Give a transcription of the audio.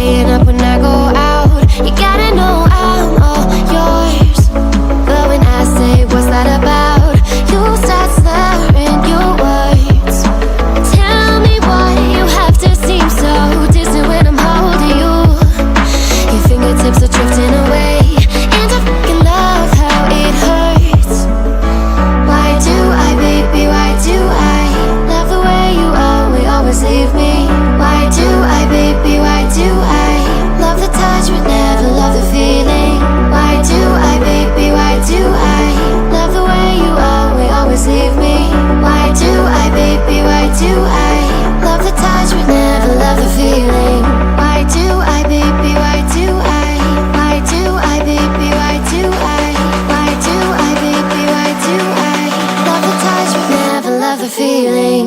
staying up when I go out. You gotta know I'm all yours. But when I say what's that about, you start slurring your words. Tell me why you have to seem so distant when I'm holding you. Your fingertips are drifting away, and I fucking love how it hurts. Why do I, baby, why do I love the way you always leave me? Why do I, baby, why do I love the touch but never love the feeling? Why do I, baby, why do I love the way you always leave me? Why do I, baby, why do I love the touch but never love the feeling? Why do I, baby, why do I? Why do I, baby, why do I? Why do I, baby, why do I love the touch but never love the feeling?